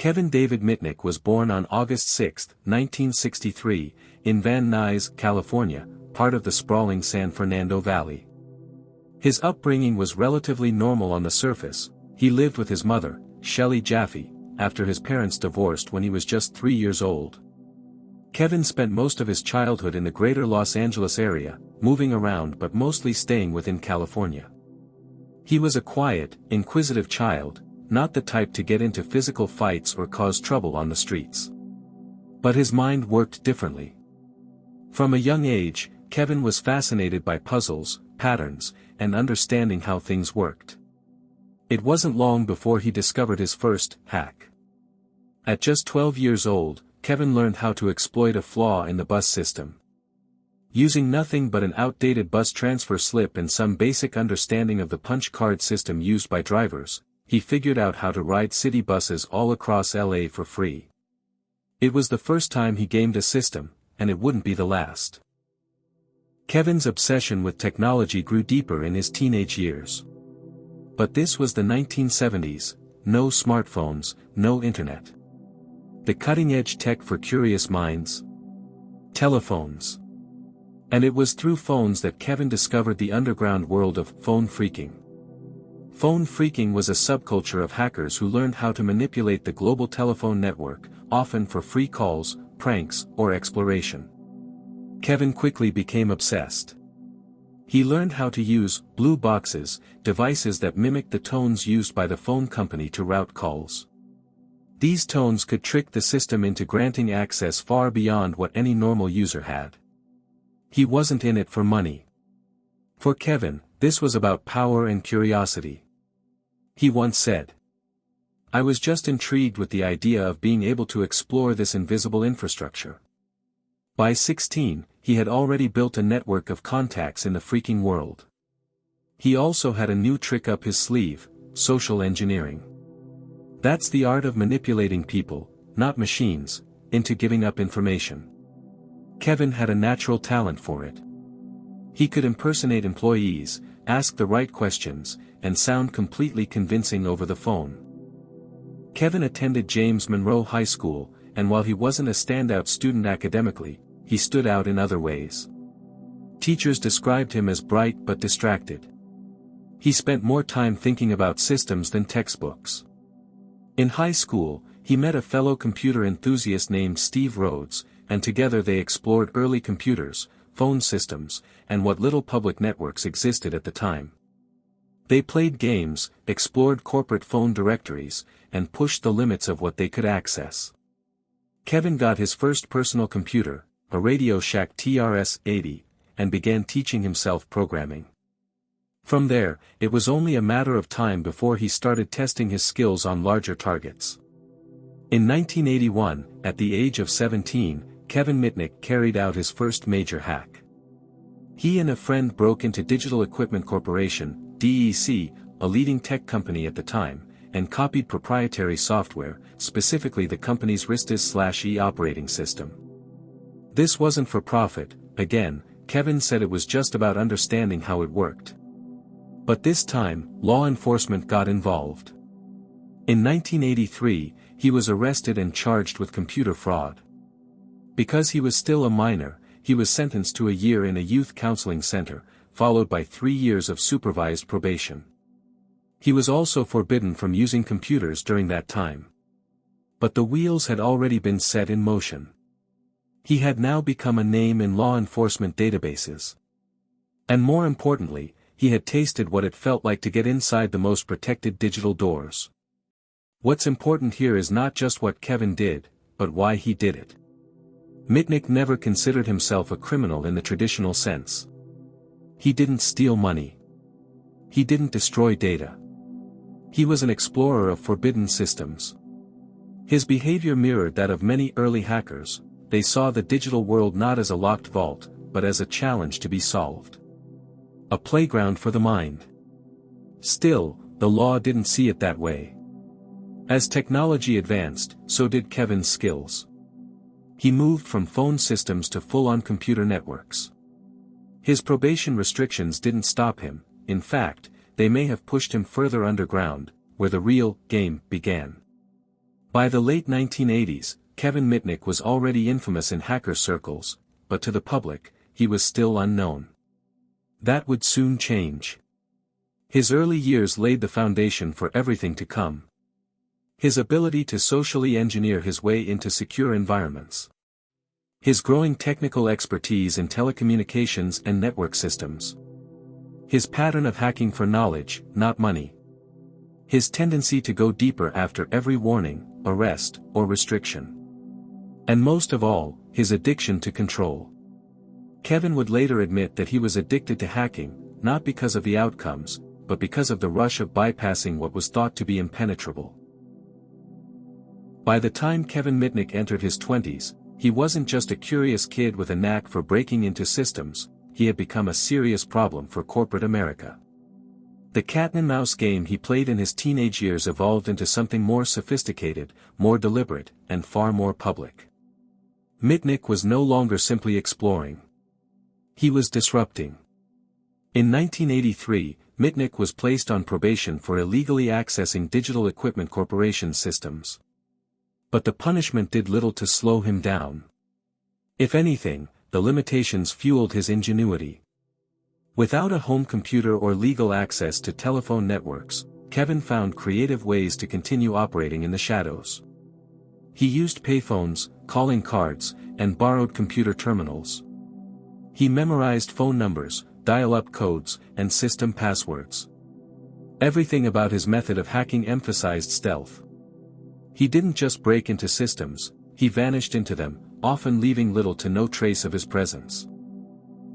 Kevin David Mitnick was born on August 6, 1963, in Van Nuys, California, part of the sprawling San Fernando Valley. His upbringing was relatively normal on the surface. He lived with his mother, Shelley Jaffe, after his parents divorced when he was just 3 years old. Kevin spent most of his childhood in the greater Los Angeles area, moving around but mostly staying within California. He was a quiet, inquisitive child, not the type to get into physical fights or cause trouble on the streets. But his mind worked differently. From a young age, Kevin was fascinated by puzzles, patterns, and understanding how things worked. It wasn't long before he discovered his first hack. At just 12 years old, Kevin learned how to exploit a flaw in the bus system. Using nothing but an outdated bus transfer slip and some basic understanding of the punch card system used by drivers, he figured out how to ride city buses all across LA for free. It was the first time he gamed a system, and it wouldn't be the last. Kevin's obsession with technology grew deeper in his teenage years. But this was the 1970s, no smartphones, no internet. The cutting-edge tech for curious minds? Telephones. And it was through phones that Kevin discovered the underground world of phone phreaking. Phone phreaking was a subculture of hackers who learned how to manipulate the global telephone network, often for free calls, pranks, or exploration. Kevin quickly became obsessed. He learned how to use blue boxes, devices that mimicked the tones used by the phone company to route calls. These tones could trick the system into granting access far beyond what any normal user had. He wasn't in it for money. For Kevin, this was about power and curiosity. He once said, "I was just intrigued with the idea of being able to explore this invisible infrastructure." By 16, he had already built a network of contacts in the phreaking world. He also had a new trick up his sleeve: social engineering. That's the art of manipulating people, not machines, into giving up information. Kevin had a natural talent for it. He could impersonate employees, ask the right questions, and sound completely convincing over the phone. Kevin attended James Monroe High School, and while he wasn't a standout student academically, he stood out in other ways. Teachers described him as bright but distracted. He spent more time thinking about systems than textbooks. In high school, he met a fellow computer enthusiast named Steve Rhodes, and together they explored early computers, phone systems, and what little public networks existed at the time. They played games, explored corporate phone directories, and pushed the limits of what they could access. Kevin got his first personal computer, a Radio Shack TRS-80, and began teaching himself programming. From there, it was only a matter of time before he started testing his skills on larger targets. In 1981, at the age of 17, Kevin Mitnick carried out his first major hack. He and a friend broke into Digital Equipment Corporation, DEC, a leading tech company at the time, and copied proprietary software, specifically the company's Ristas/E operating system. This wasn't for profit. Again, Kevin said it was just about understanding how it worked. But this time, law enforcement got involved. In 1983, he was arrested and charged with computer fraud. Because he was still a minor, he was sentenced to a year in a youth counseling center, followed by 3 years of supervised probation. He was also forbidden from using computers during that time. But the wheels had already been set in motion. He had now become a name in law enforcement databases. And more importantly, he had tasted what it felt like to get inside the most protected digital doors. What's important here is not just what Kevin did, but why he did it. Mitnick never considered himself a criminal in the traditional sense. He didn't steal money. He didn't destroy data. He was an explorer of forbidden systems. His behavior mirrored that of many early hackers. They saw the digital world not as a locked vault, but as a challenge to be solved. A playground for the mind. Still, the law didn't see it that way. As technology advanced, so did Kevin's skills. He moved from phone systems to full-on computer networks. His probation restrictions didn't stop him. In fact, they may have pushed him further underground, where the real game began. By the late 1980s, Kevin Mitnick was already infamous in hacker circles, but to the public, he was still unknown. That would soon change. His early years laid the foundation for everything to come. His ability to socially engineer his way into secure environments. His growing technical expertise in telecommunications and network systems. His pattern of hacking for knowledge, not money. His tendency to go deeper after every warning, arrest, or restriction. And most of all, his addiction to control. Kevin would later admit that he was addicted to hacking, not because of the outcomes, but because of the rush of bypassing what was thought to be impenetrable. By the time Kevin Mitnick entered his 20s, he wasn't just a curious kid with a knack for breaking into systems, he had become a serious problem for corporate America. The cat-and-mouse game he played in his teenage years evolved into something more sophisticated, more deliberate, and far more public. Mitnick was no longer simply exploring. He was disrupting. In 1983, Mitnick was placed on probation for illegally accessing Digital Equipment Corporation's systems. But the punishment did little to slow him down. If anything, the limitations fueled his ingenuity. Without a home computer or legal access to telephone networks, Kevin found creative ways to continue operating in the shadows. He used payphones, calling cards, and borrowed computer terminals. He memorized phone numbers, dial-up codes, and system passwords. Everything about his method of hacking emphasized stealth. He didn't just break into systems, he vanished into them, often leaving little to no trace of his presence.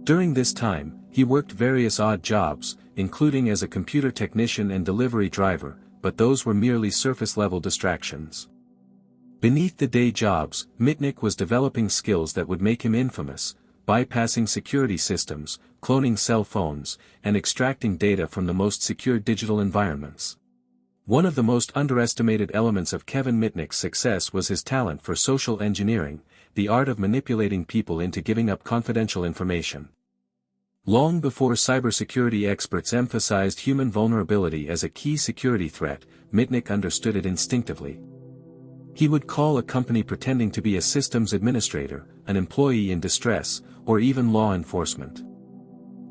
During this time, he worked various odd jobs, including as a computer technician and delivery driver, but those were merely surface-level distractions. Beneath the day jobs, Mitnick was developing skills that would make him infamous, bypassing security systems, cloning cell phones, and extracting data from the most secure digital environments. One of the most underestimated elements of Kevin Mitnick's success was his talent for social engineering, the art of manipulating people into giving up confidential information. Long before cybersecurity experts emphasized human vulnerability as a key security threat, Mitnick understood it instinctively. He would call a company pretending to be a systems administrator, an employee in distress, or even law enforcement.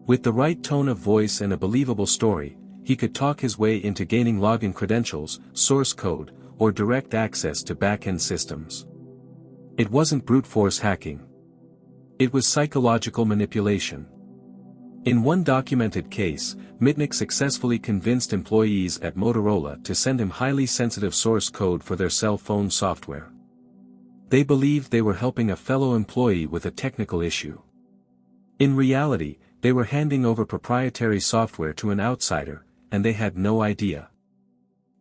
With the right tone of voice and a believable story, he could talk his way into gaining login credentials, source code, or direct access to back-end systems. It wasn't brute force hacking. It was psychological manipulation. In one documented case, Mitnick successfully convinced employees at Motorola to send him highly sensitive source code for their cell phone software. They believed they were helping a fellow employee with a technical issue. In reality, they were handing over proprietary software to an outsider, and they had no idea.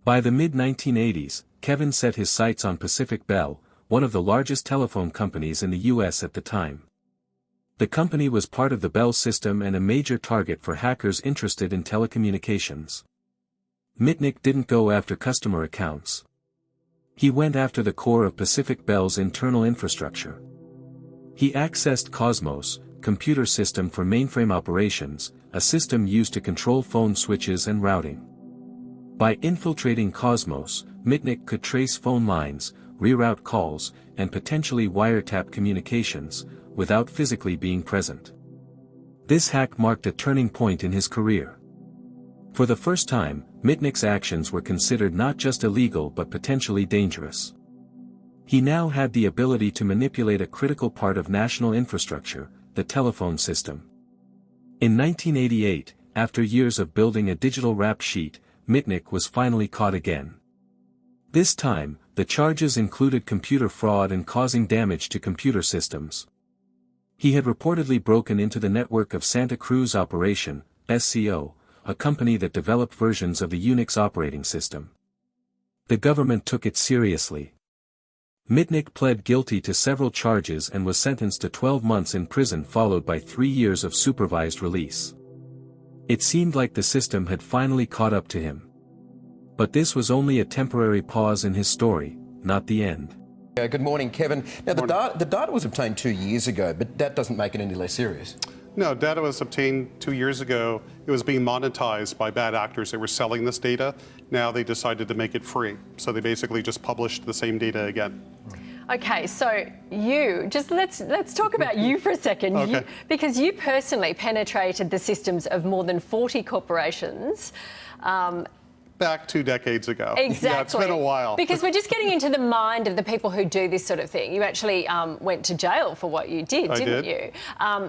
By the mid-1980s, Kevin set his sights on Pacific Bell, one of the largest telephone companies in the U.S. at the time. The company was part of the Bell system and a major target for hackers interested in telecommunications. Mitnick didn't go after customer accounts. He went after the core of Pacific Bell's internal infrastructure. He accessed Cosmos, computer system for mainframe operations, a system used to control phone switches and routing. By infiltrating Cosmos, Mitnick could trace phone lines, reroute calls, and potentially wiretap communications, without physically being present. This hack marked a turning point in his career. For the first time, Mitnick's actions were considered not just illegal but potentially dangerous. He now had the ability to manipulate a critical part of national infrastructure, the telephone system. In 1988, after years of building a digital rap sheet, Mitnick was finally caught again. This time, the charges included computer fraud and causing damage to computer systems. He had reportedly broken into the network of Santa Cruz Operation, SCO, a company that developed versions of the Unix operating system. The government took it seriously. Mitnick pled guilty to several charges and was sentenced to 12 months in prison followed by 3 years of supervised release. It seemed like the system had finally caught up to him. But this was only a temporary pause in his story, not the end. Good morning, Kevin. Now, the data was obtained 2 years ago, but that doesn't make it any less serious. No, data was obtained 2 years ago. It was being monetized by bad actors that were selling this data. Now they decided to make it free. So they basically just published the same data again. Okay, so let's talk about you for a second. Okay. Because you personally penetrated the systems of more than 40 corporations. Back 2 decades ago. Exactly. Yeah, it's been a while. Because we're just getting into the mind of the people who do this sort of thing. You actually went to jail for what you did, didn't you?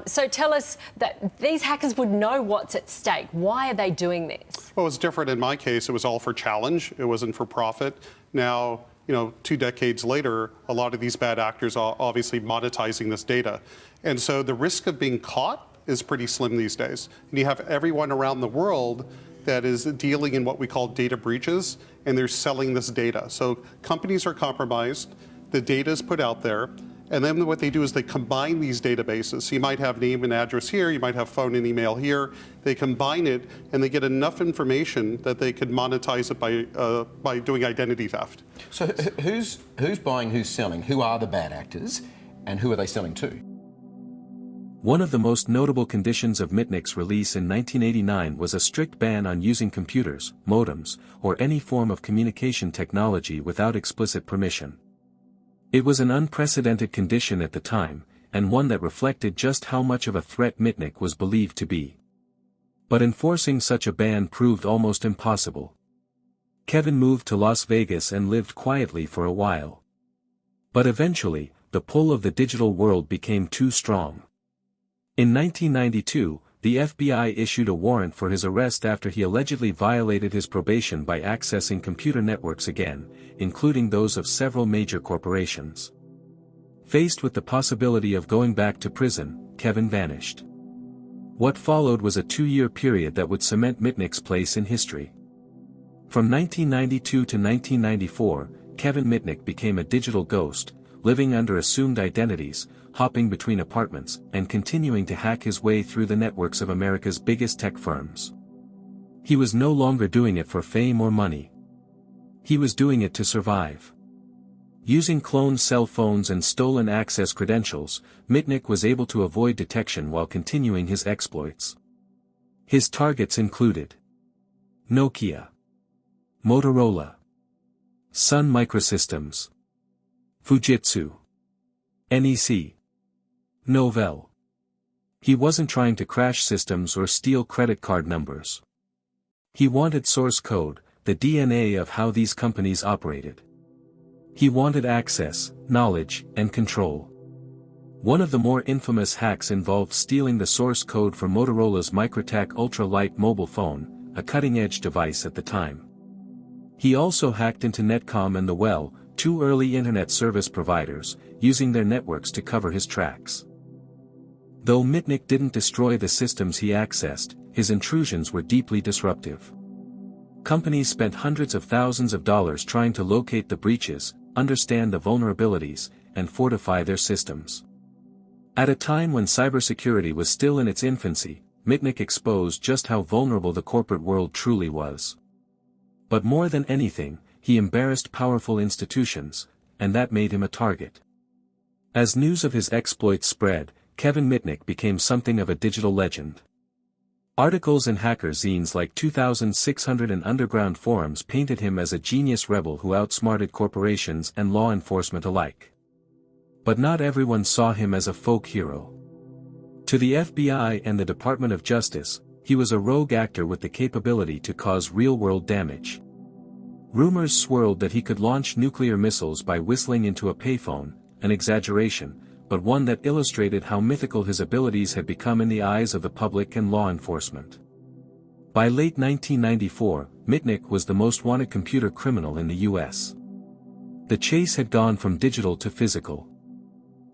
So tell us that these hackers would know what's at stake. Why are they doing this? Well, it was different in my case. It was all for challenge. It wasn't for profit. Now, 2 decades later, a lot of these bad actors are obviously monetizing this data. And so the risk of being caught is pretty slim these days. And you have everyone around the world that is dealing in what we call data breaches, and they're selling this data. So companies are compromised, the data is put out there, and then what they do is they combine these databases. So you might have name and address here, you might have phone and email here. They combine it, and they get enough information that they could monetize it by doing identity theft. So who's buying, who's selling? Who are the bad actors, and who are they selling to? One of the most notable conditions of Mitnick's release in 1989 was a strict ban on using computers, modems, or any form of communication technology without explicit permission. It was an unprecedented condition at the time, and one that reflected just how much of a threat Mitnick was believed to be. But enforcing such a ban proved almost impossible. Kevin moved to Las Vegas and lived quietly for a while. But eventually, the pull of the digital world became too strong. In 1992, the FBI issued a warrant for his arrest after he allegedly violated his probation by accessing computer networks again, including those of several major corporations. Faced with the possibility of going back to prison, Kevin vanished. What followed was a 2-year period that would cement Mitnick's place in history. From 1992 to 1994, Kevin Mitnick became a digital ghost, living under assumed identities, hopping between apartments, and continuing to hack his way through the networks of America's biggest tech firms. He was no longer doing it for fame or money. He was doing it to survive. Using cloned cell phones and stolen access credentials, Mitnick was able to avoid detection while continuing his exploits. His targets included Nokia, Motorola, Sun Microsystems, Fujitsu, NEC, Novell. He wasn't trying to crash systems or steal credit card numbers. He wanted source code, the DNA of how these companies operated. He wanted access, knowledge, and control. One of the more infamous hacks involved stealing the source code for Motorola's Microtek ultra-light mobile phone, a cutting-edge device at the time. He also hacked into Netcom and the Well, 2 early internet service providers, using their networks to cover his tracks. Though Mitnick didn't destroy the systems he accessed, his intrusions were deeply disruptive. Companies spent hundreds of thousands of dollars trying to locate the breaches, understand the vulnerabilities, and fortify their systems. At a time when cybersecurity was still in its infancy, Mitnick exposed just how vulnerable the corporate world truly was. But more than anything, he embarrassed powerful institutions, and that made him a target. As news of his exploits spread, Kevin Mitnick became something of a digital legend. Articles in hacker zines like 2600 and underground forums painted him as a genius rebel who outsmarted corporations and law enforcement alike. But not everyone saw him as a folk hero. To the FBI and the Department of Justice, he was a rogue actor with the capability to cause real-world damage. Rumors swirled that he could launch nuclear missiles by whistling into a payphone, an exaggeration, but one that illustrated how mythical his abilities had become in the eyes of the public and law enforcement. By late 1994, Mitnick was the most wanted computer criminal in the U.S. The chase had gone from digital to physical.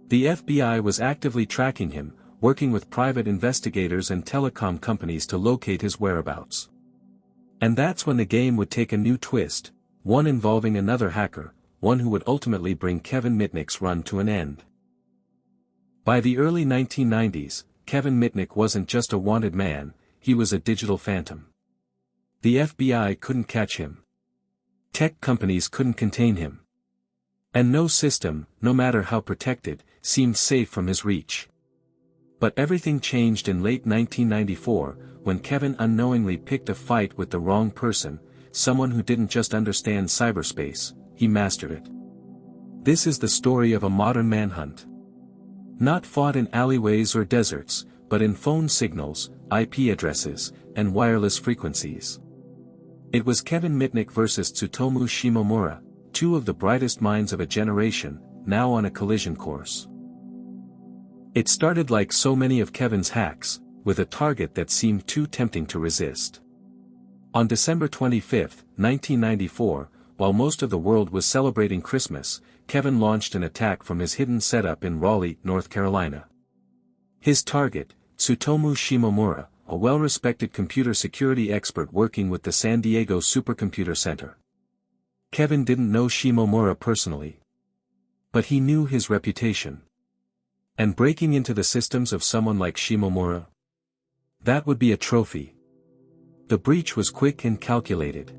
The FBI was actively tracking him, working with private investigators and telecom companies to locate his whereabouts. And that's when the game would take a new twist, one involving another hacker, one who would ultimately bring Kevin Mitnick's run to an end. By the early 1990s, Kevin Mitnick wasn't just a wanted man, he was a digital phantom. The FBI couldn't catch him. Tech companies couldn't contain him. And no system, no matter how protected, seemed safe from his reach. But everything changed in late 1994, when Kevin unknowingly picked a fight with the wrong person, someone who didn't just understand cyberspace, he mastered it. This is the story of a modern manhunt. Not fought in alleyways or deserts, but in phone signals, IP addresses, and wireless frequencies. It was Kevin Mitnick versus Tsutomu Shimomura, two of the brightest minds of a generation, now on a collision course. It started like so many of Kevin's hacks, with a target that seemed too tempting to resist. On December 25, 1994, while most of the world was celebrating Christmas, Kevin launched an attack from his hidden setup in Raleigh, North Carolina. His target, Tsutomu Shimomura, a well-respected computer security expert working with the San Diego Supercomputer Center. Kevin didn't know Shimomura personally, but he knew his reputation. And breaking into the systems of someone like Shimomura? That would be a trophy. The breach was quick and calculated.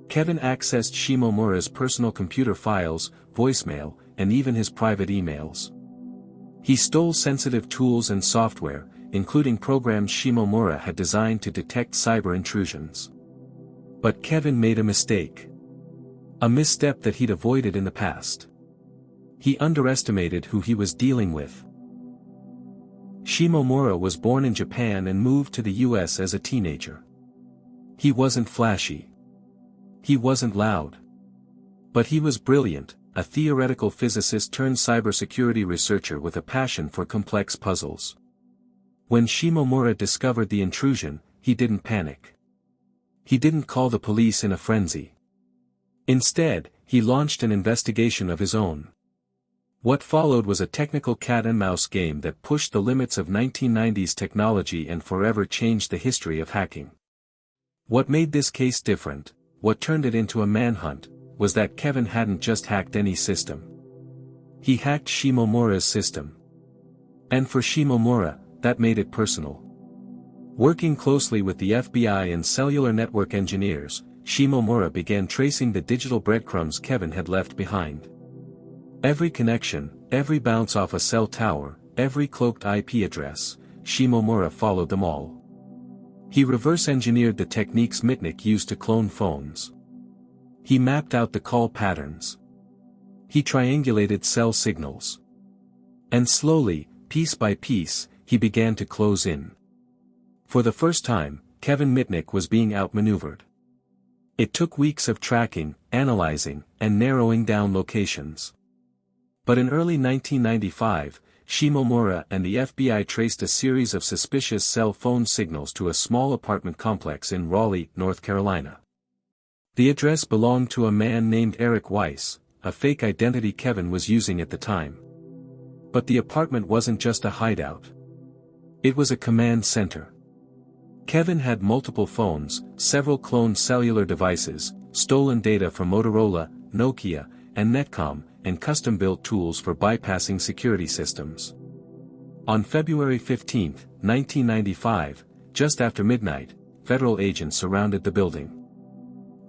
Kevin accessed Shimomura's personal computer files, voicemail, and even his private emails. He stole sensitive tools and software, including programs Shimomura had designed to detect cyber intrusions. But Kevin made a mistake. A misstep that he'd avoided in the past. He underestimated who he was dealing with. Shimomura was born in Japan and moved to the US as a teenager. He wasn't flashy. He wasn't loud. But he was brilliant, a theoretical physicist turned cybersecurity researcher with a passion for complex puzzles. When Shimomura discovered the intrusion, he didn't panic. He didn't call the police in a frenzy. Instead, he launched an investigation of his own. What followed was a technical cat-and-mouse game that pushed the limits of 1990s technology and forever changed the history of hacking. What made this case different, what turned it into a manhunt, was that Kevin hadn't just hacked any system. He hacked Shimomura's system. And for Shimomura, that made it personal. Working closely with the FBI and cellular network engineers, Shimomura began tracing the digital breadcrumbs Kevin had left behind. Every connection, every bounce off a cell tower, every cloaked IP address, Shimomura followed them all. He reverse-engineered the techniques Mitnick used to clone phones. He mapped out the call patterns. He triangulated cell signals. And slowly, piece by piece, he began to close in. For the first time, Kevin Mitnick was being outmaneuvered. It took weeks of tracking, analyzing, and narrowing down locations. But in early 1995, Shimomura and the FBI traced a series of suspicious cell phone signals to a small apartment complex in Raleigh, North Carolina. The address belonged to a man named Eric Weiss, a fake identity Kevin was using at the time. But the apartment wasn't just a hideout. It was a command center. Kevin had multiple phones, several cloned cellular devices, stolen data from Motorola, Nokia, and Netcom, and custom-built tools for bypassing security systems. On February 15, 1995, just after midnight, federal agents surrounded the building.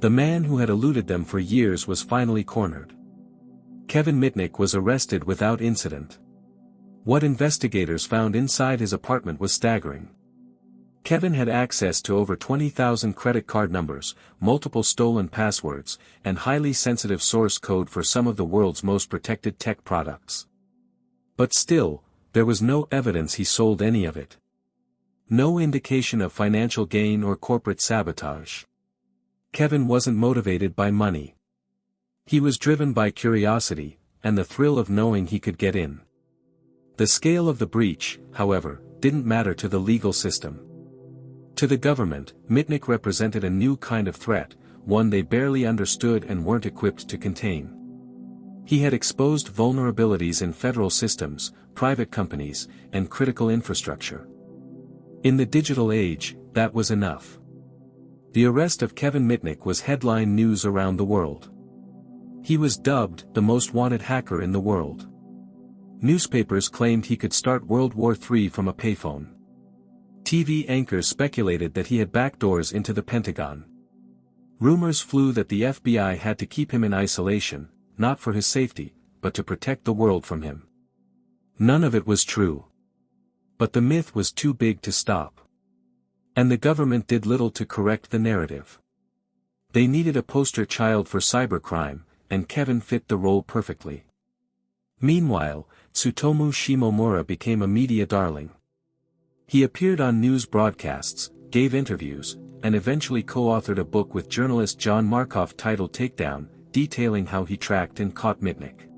The man who had eluded them for years was finally cornered. Kevin Mitnick was arrested without incident. What investigators found inside his apartment was staggering. Kevin had access to over 20,000 credit card numbers, multiple stolen passwords, and highly sensitive source code for some of the world's most protected tech products. But still, there was no evidence he sold any of it. No indication of financial gain or corporate sabotage. Kevin wasn't motivated by money. He was driven by curiosity, and the thrill of knowing he could get in. The scale of the breach, however, didn't matter to the legal system. To the government, Mitnick represented a new kind of threat, one they barely understood and weren't equipped to contain. He had exposed vulnerabilities in federal systems, private companies, and critical infrastructure. In the digital age, that was enough. The arrest of Kevin Mitnick was headline news around the world. He was dubbed the most wanted hacker in the world. Newspapers claimed he could start World War III from a payphone. TV anchors speculated that he had backdoors into the Pentagon. Rumors flew that the FBI had to keep him in isolation, not for his safety, but to protect the world from him. None of it was true. But the myth was too big to stop. And the government did little to correct the narrative. They needed a poster child for cybercrime, and Kevin fit the role perfectly. Meanwhile, Tsutomu Shimomura became a media darling. He appeared on news broadcasts, gave interviews, and eventually co-authored a book with journalist John Markoff titled Takedown, detailing how he tracked and caught Mitnick.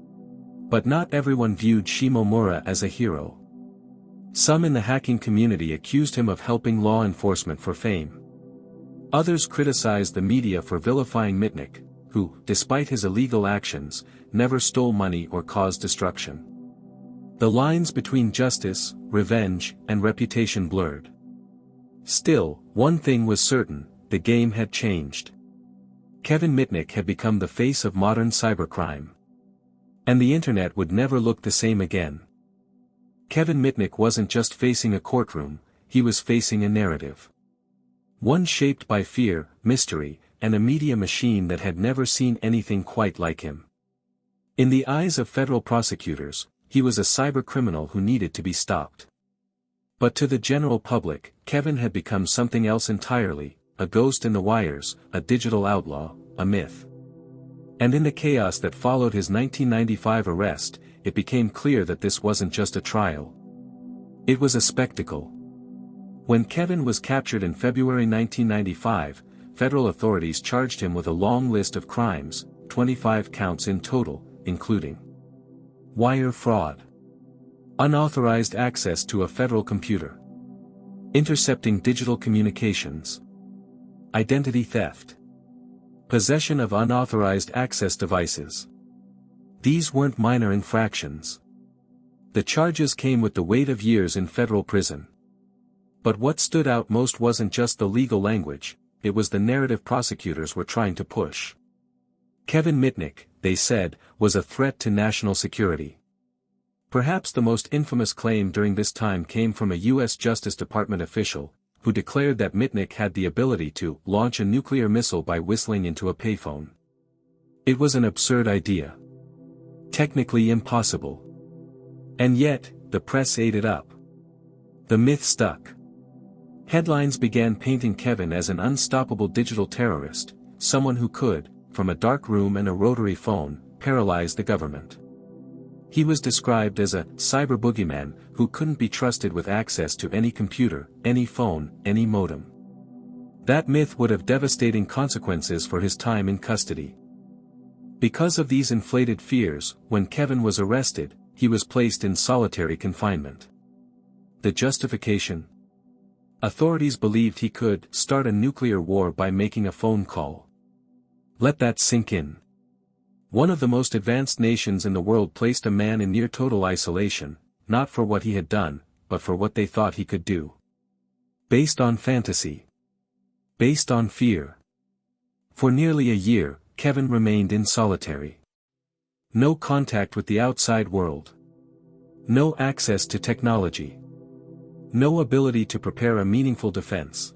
But not everyone viewed Shimomura as a hero. Some in the hacking community accused him of helping law enforcement for fame. Others criticized the media for vilifying Mitnick, who, despite his illegal actions, never stole money or caused destruction. The lines between justice, revenge, and reputation blurred. Still, one thing was certain: the game had changed. Kevin Mitnick had become the face of modern cybercrime. And the internet would never look the same again. Kevin Mitnick wasn't just facing a courtroom, he was facing a narrative. One shaped by fear, mystery, and a media machine that had never seen anything quite like him. In the eyes of federal prosecutors, he was a cybercriminal who needed to be stopped. But to the general public, Kevin had become something else entirely: a ghost in the wires, a digital outlaw, a myth. And in the chaos that followed his 1995 arrest, it became clear that this wasn't just a trial. It was a spectacle. When Kevin was captured in February 1995, federal authorities charged him with a long list of crimes, 25 counts in total, including wire fraud, unauthorized access to a federal computer, intercepting digital communications, identity theft, possession of unauthorized access devices. These weren't minor infractions. The charges came with the weight of years in federal prison. But what stood out most wasn't just the legal language, it was the narrative prosecutors were trying to push. Kevin Mitnick, they said, was a threat to national security. Perhaps the most infamous claim during this time came from a U.S. Justice Department official, who declared that Mitnick had the ability to launch a nuclear missile by whistling into a payphone. It was an absurd idea. Technically impossible. And yet, the press ate it up. The myth stuck. Headlines began painting Kevin as an unstoppable digital terrorist, someone who could, from a dark room and a rotary phone, paralyze the government. He was described as a cyber-boogeyman who couldn't be trusted with access to any computer, any phone, any modem. That myth would have devastating consequences for his time in custody. Because of these inflated fears, when Kevin was arrested, he was placed in solitary confinement. The justification? Authorities believed he could start a nuclear war by making a phone call. Let that sink in. One of the most advanced nations in the world placed a man in near total isolation, not for what he had done, but for what they thought he could do. Based on fantasy. Based on fear. For nearly a year, Kevin remained in solitary. No contact with the outside world. No access to technology. No ability to prepare a meaningful defense.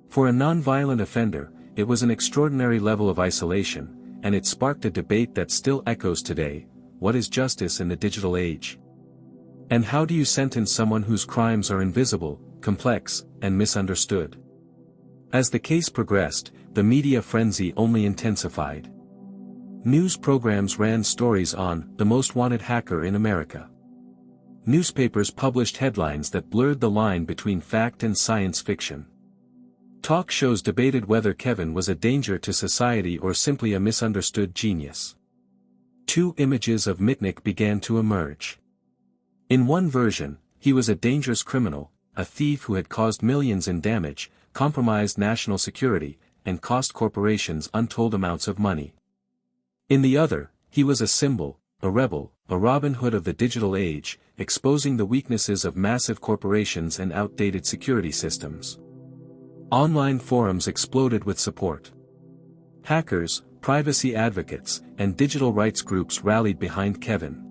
For a non-violent offender, it was an extraordinary level of isolation, and it sparked a debate that still echoes today: what is justice in the digital age? And how do you sentence someone whose crimes are invisible, complex, and misunderstood? As the case progressed, the media frenzy only intensified. News programs ran stories on the most wanted hacker in America. Newspapers published headlines that blurred the line between fact and science fiction. Talk shows debated whether Kevin was a danger to society or simply a misunderstood genius. Two images of Mitnick began to emerge. In one version, he was a dangerous criminal, a thief who had caused millions in damage, compromised national security, and cost corporations untold amounts of money. In the other, he was a symbol, a rebel, a Robin Hood of the digital age, exposing the weaknesses of massive corporations and outdated security systems. Online forums exploded with support. Hackers, privacy advocates, and digital rights groups rallied behind Kevin.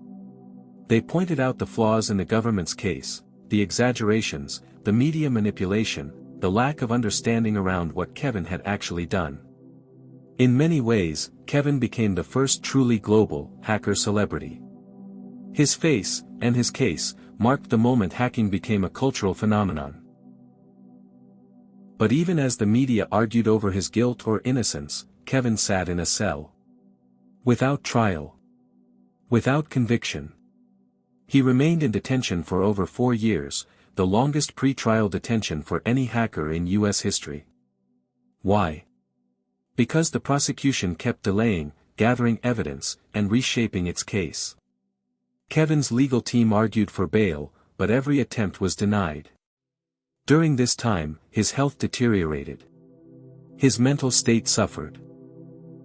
They pointed out the flaws in the government's case, the exaggerations, the media manipulation, the lack of understanding around what Kevin had actually done. In many ways, Kevin became the first truly global hacker celebrity. His face, and his case, marked the moment hacking became a cultural phenomenon. But even as the media argued over his guilt or innocence, Kevin sat in a cell. Without trial. Without conviction. He remained in detention for over 4 years, the longest pre-trial detention for any hacker in U.S. history. Why? Because the prosecution kept delaying, gathering evidence, and reshaping its case. Kevin's legal team argued for bail, but every attempt was denied. During this time, his health deteriorated. His mental state suffered.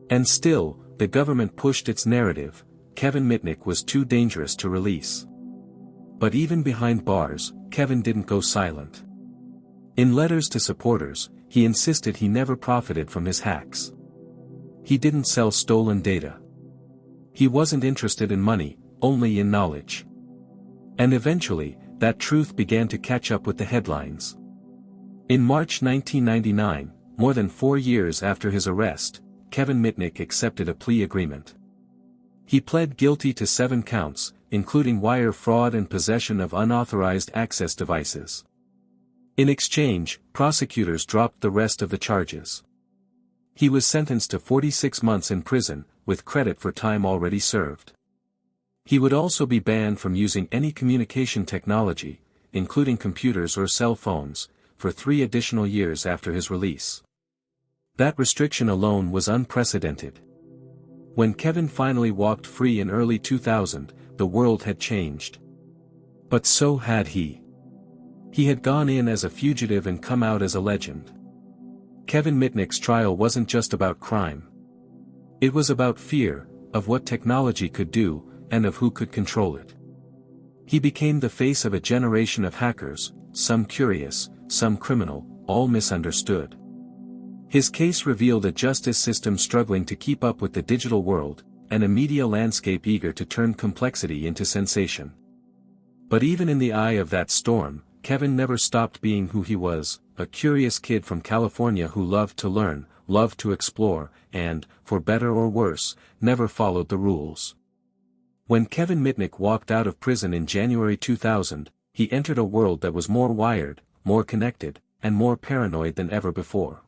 And still, the government pushed its narrative: Kevin Mitnick was too dangerous to release. But even behind bars, Kevin didn't go silent. In letters to supporters, he insisted he never profited from his hacks. He didn't sell stolen data. He wasn't interested in money, only in knowledge. And eventually, that truth began to catch up with the headlines. In March 1999, more than 4 years after his arrest, Kevin Mitnick accepted a plea agreement. He pled guilty to 7 counts, including wire fraud and possession of unauthorized access devices. In exchange, prosecutors dropped the rest of the charges. He was sentenced to 46 months in prison, with credit for time already served. He would also be banned from using any communication technology, including computers or cell phones, for 3 additional years after his release. That restriction alone was unprecedented. When Kevin finally walked free in early 2000, the world had changed. But so had he. He had gone in as a fugitive and come out as a legend. Kevin Mitnick's trial wasn't just about crime. It was about fear, of what technology could do, and of who could control it. He became the face of a generation of hackers, some curious, some criminal, all misunderstood. His case revealed a justice system struggling to keep up with the digital world, and a media landscape eager to turn complexity into sensation. But even in the eye of that storm, Kevin never stopped being who he was, a curious kid from California who loved to learn, loved to explore, and, for better or worse, never followed the rules. When Kevin Mitnick walked out of prison in January 2000, he entered a world that was more wired, more connected, and more paranoid than ever before.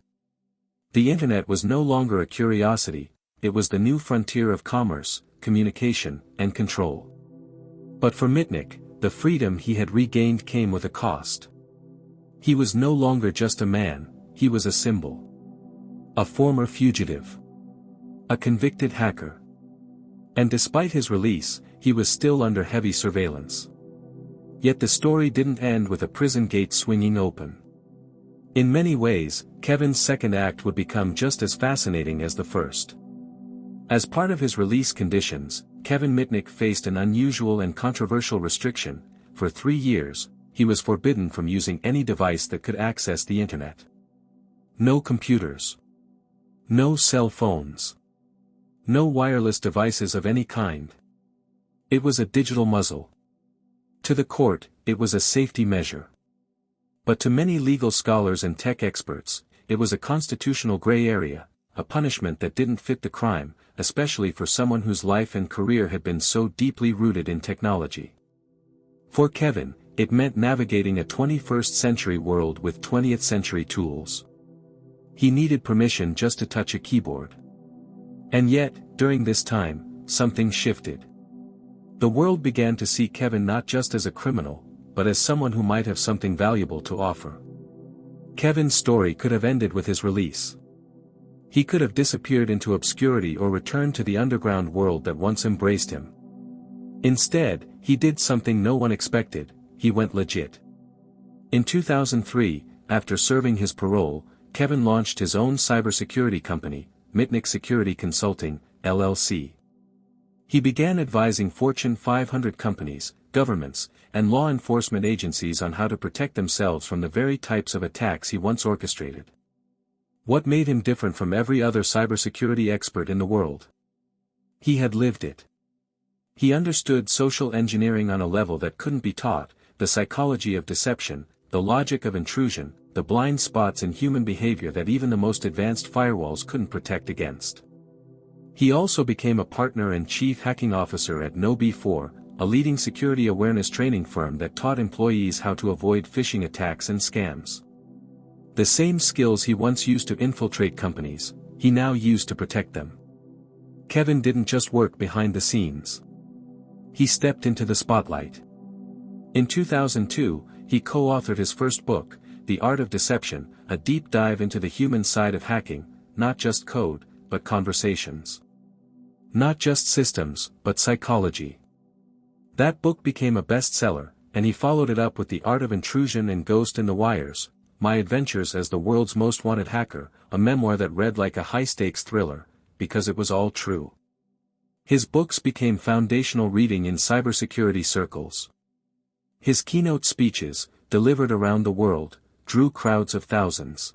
The internet was no longer a curiosity, it was the new frontier of commerce, communication, and control. But for Mitnick, the freedom he had regained came with a cost. He was no longer just a man, he was a symbol. A former fugitive. A convicted hacker. And despite his release, he was still under heavy surveillance. Yet the story didn't end with a prison gate swinging open. In many ways, Kevin's second act would become just as fascinating as the first. As part of his release conditions, Kevin Mitnick faced an unusual and controversial restriction: for 3 years, he was forbidden from using any device that could access the internet. No computers. No cell phones. No wireless devices of any kind. It was a digital muzzle. To the court, it was a safety measure. But to many legal scholars and tech experts, it was a constitutional gray area, a punishment that didn't fit the crime, especially for someone whose life and career had been so deeply rooted in technology. For Kevin, it meant navigating a 21st century world with 20th century tools. He needed permission just to touch a keyboard. And yet, during this time, something shifted. The world began to see Kevin not just as a criminal, but as someone who might have something valuable to offer. Kevin's story could have ended with his release. He could have disappeared into obscurity or returned to the underground world that once embraced him. Instead, he did something no one expected: he went legit. In 2003, after serving his parole, Kevin launched his own cybersecurity company, Mitnick Security Consulting, LLC. He began advising Fortune 500 companies, governments, and law enforcement agencies on how to protect themselves from the very types of attacks he once orchestrated. What made him different from every other cybersecurity expert in the world? He had lived it. He understood social engineering on a level that couldn't be taught, the psychology of deception, the logic of intrusion, the blind spots in human behavior that even the most advanced firewalls couldn't protect against. He also became a partner and chief hacking officer at KnowBe4, a leading security awareness training firm that taught employees how to avoid phishing attacks and scams. The same skills he once used to infiltrate companies, he now used to protect them. Kevin didn't just work behind the scenes. He stepped into the spotlight. In 2002, he co-authored his first book, The Art of Deception, a deep dive into the human side of hacking, not just code, but conversations. Not just systems, but psychology. That book became a bestseller, and he followed it up with The Art of Intrusion and Ghost in the Wires, My Adventures as the World's Most Wanted Hacker, a memoir that read like a high-stakes thriller, because it was all true. His books became foundational reading in cybersecurity circles. His keynote speeches, delivered around the world, drew crowds of thousands.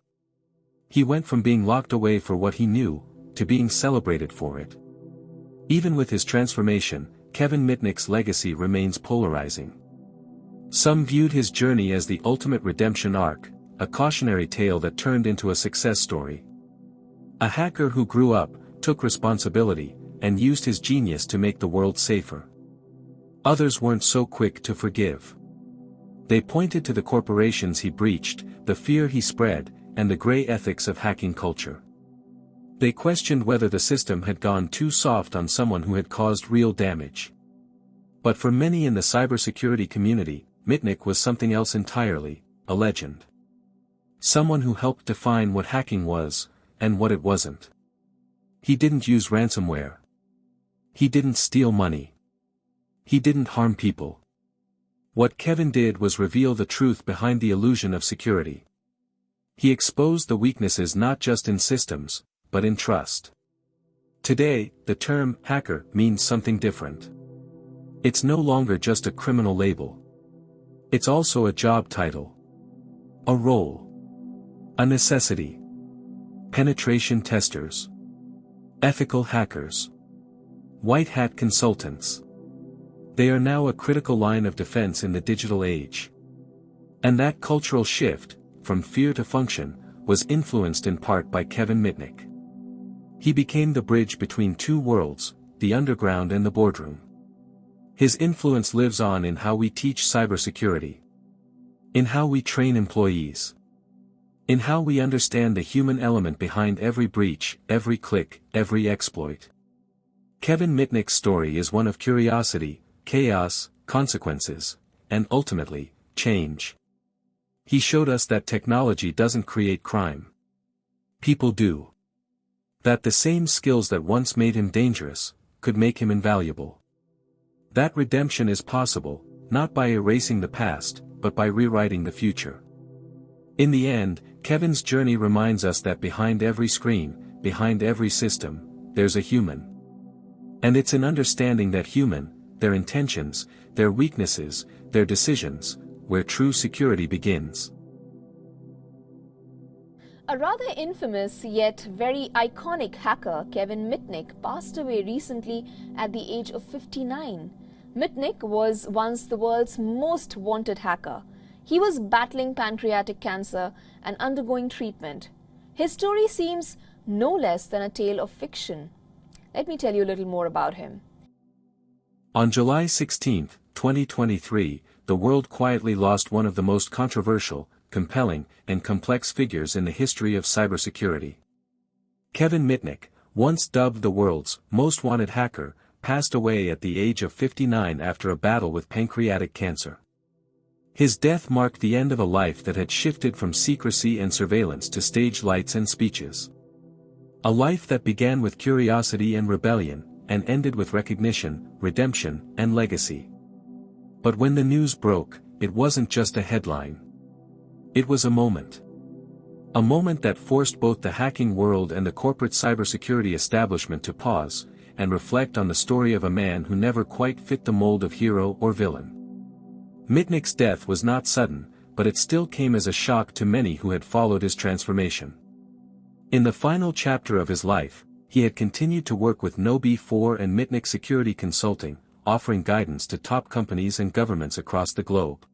He went from being locked away for what he knew, to being celebrated for it. Even with his transformation, Kevin Mitnick's legacy remains polarizing. Some viewed his journey as the ultimate redemption arc, a cautionary tale that turned into a success story. A hacker who grew up, took responsibility, and used his genius to make the world safer. Others weren't so quick to forgive. They pointed to the corporations he breached, the fear he spread, and the gray ethics of hacking culture. They questioned whether the system had gone too soft on someone who had caused real damage. But for many in the cybersecurity community, Mitnick was something else entirely, a legend. Someone who helped define what hacking was, and what it wasn't. He didn't use ransomware. He didn't steal money. He didn't harm people. What Kevin did was reveal the truth behind the illusion of security. He exposed the weaknesses not just in systems, but in trust. Today, the term hacker means something different. It's no longer just a criminal label. It's also a job title. A role. A necessity. Penetration testers. Ethical hackers. White hat consultants. They are now a critical line of defense in the digital age. And that cultural shift, from fear to function, was influenced in part by Kevin Mitnick. He became the bridge between two worlds, the underground and the boardroom. His influence lives on in how we teach cybersecurity. In how we train employees. In how we understand the human element behind every breach, every click, every exploit. Kevin Mitnick's story is one of curiosity, chaos, consequences, and ultimately, change. He showed us that technology doesn't create crime. People do. That the same skills that once made him dangerous, could make him invaluable. That redemption is possible, not by erasing the past, but by rewriting the future. In the end, Kevin's journey reminds us that behind every screen, behind every system, there's a human. And it's in understanding that human, their intentions, their weaknesses, their decisions, where true security begins. A rather infamous yet very iconic hacker, Kevin Mitnick, passed away recently at the age of 59. Mitnick was once the world's most wanted hacker. He was battling pancreatic cancer and undergoing treatment. His story seems no less than a tale of fiction. Let me tell you a little more about him. On July 16, 2023, the world quietly lost one of the most controversial, compelling, and complex figures in the history of cybersecurity. Kevin Mitnick, once dubbed the world's most wanted hacker, passed away at the age of 59 after a battle with pancreatic cancer. His death marked the end of a life that had shifted from secrecy and surveillance to stage lights and speeches. A life that began with curiosity and rebellion, and ended with recognition, redemption, and legacy. But when the news broke, it wasn't just a headline. It was a moment. A moment that forced both the hacking world and the corporate cybersecurity establishment to pause, and reflect on the story of a man who never quite fit the mold of hero or villain. Mitnick's death was not sudden, but it still came as a shock to many who had followed his transformation. In the final chapter of his life, he had continued to work with KnowBe4 and Mitnick Security Consulting, offering guidance to top companies and governments across the globe.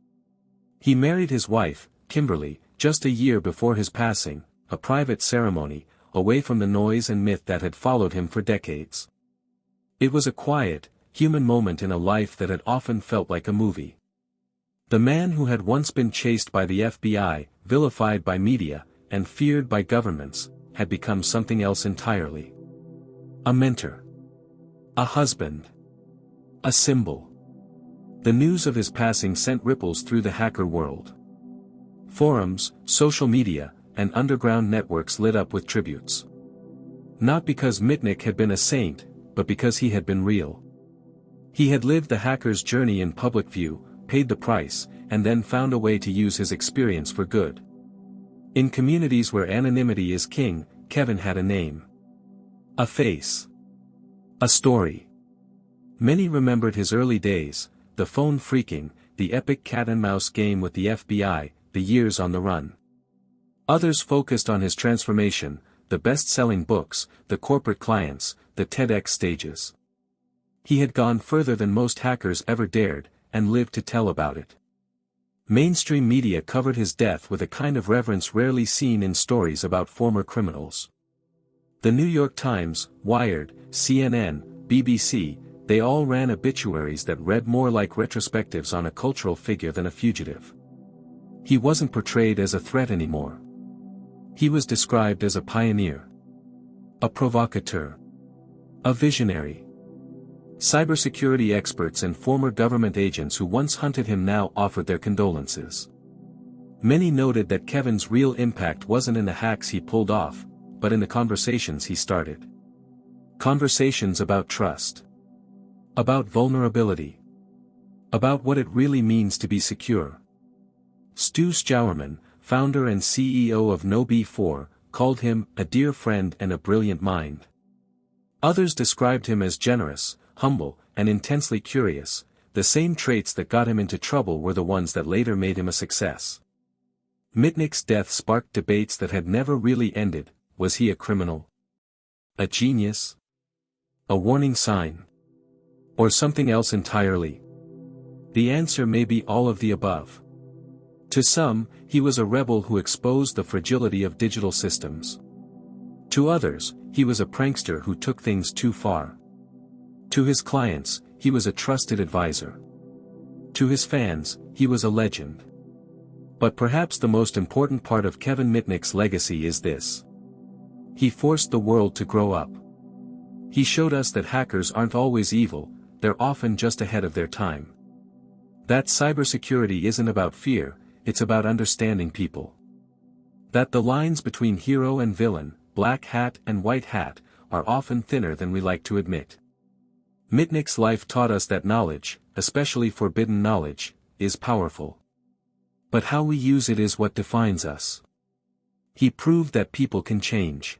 He married his wife, Kimberly, just a year before his passing, a private ceremony, away from the noise and myth that had followed him for decades. It was a quiet, human moment in a life that had often felt like a movie. The man who had once been chased by the FBI, vilified by media, and feared by governments, had become something else entirely. A mentor. A husband. A symbol. The news of his passing sent ripples through the hacker world. Forums, social media, and underground networks lit up with tributes. Not because Mitnick had been a saint, but because he had been real. He had lived the hacker's journey in public view, paid the price, and then found a way to use his experience for good. In communities where anonymity is king, Kevin had a name. A face. A story. Many remembered his early days, the phone phreaking, the epic cat-and-mouse game with the FBI, the years on the run. Others focused on his transformation, the best-selling books, the corporate clients, the TEDx stages. He had gone further than most hackers ever dared, and lived to tell about it. Mainstream media covered his death with a kind of reverence rarely seen in stories about former criminals. The New York Times, Wired, CNN, BBC, they all ran obituaries that read more like retrospectives on a cultural figure than a fugitive. He wasn't portrayed as a threat anymore. He was described as a pioneer. A provocateur. A visionary. Cybersecurity experts and former government agents who once hunted him now offered their condolences. Many noted that Kevin's real impact wasn't in the hacks he pulled off, but in the conversations he started. Conversations about trust. About vulnerability. About what it really means to be secure. Stu Stjauerman, founder and CEO of KnowBe4, called him a dear friend and a brilliant mind. Others described him as generous, humble, and intensely curious. The same traits that got him into trouble were the ones that later made him a success. Mitnick's death sparked debates that had never really ended. Was he a criminal? A genius? A warning sign? Or something else entirely? The answer may be all of the above. To some, he was a rebel who exposed the fragility of digital systems. To others, he was a prankster who took things too far. To his clients, he was a trusted advisor. To his fans, he was a legend. But perhaps the most important part of Kevin Mitnick's legacy is this. He forced the world to grow up. He showed us that hackers aren't always evil, they're often just ahead of their time. That cybersecurity isn't about fear, it's about understanding people. That the lines between hero and villain, black hat and white hat, are often thinner than we like to admit. Mitnick's life taught us that knowledge, especially forbidden knowledge, is powerful. But how we use it is what defines us. He proved that people can change.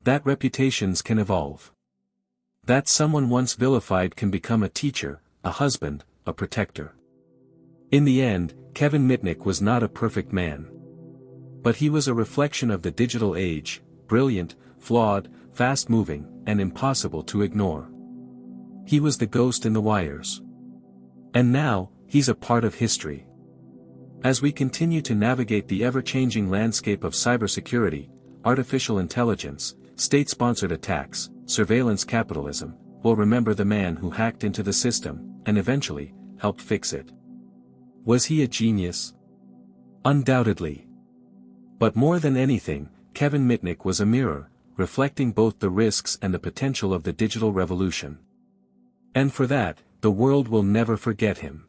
That reputations can evolve. That someone once vilified can become a teacher, a husband, a protector. In the end, Kevin Mitnick was not a perfect man. But he was a reflection of the digital age, brilliant, flawed, fast-moving, and impossible to ignore. He was the ghost in the wires. And now, he's a part of history. As we continue to navigate the ever-changing landscape of cybersecurity, artificial intelligence, state-sponsored attacks, surveillance capitalism, we'll remember the man who hacked into the system, and eventually, helped fix it. Was he a genius? Undoubtedly. But more than anything, Kevin Mitnick was a mirror, reflecting both the risks and the potential of the digital revolution. And for that, the world will never forget him.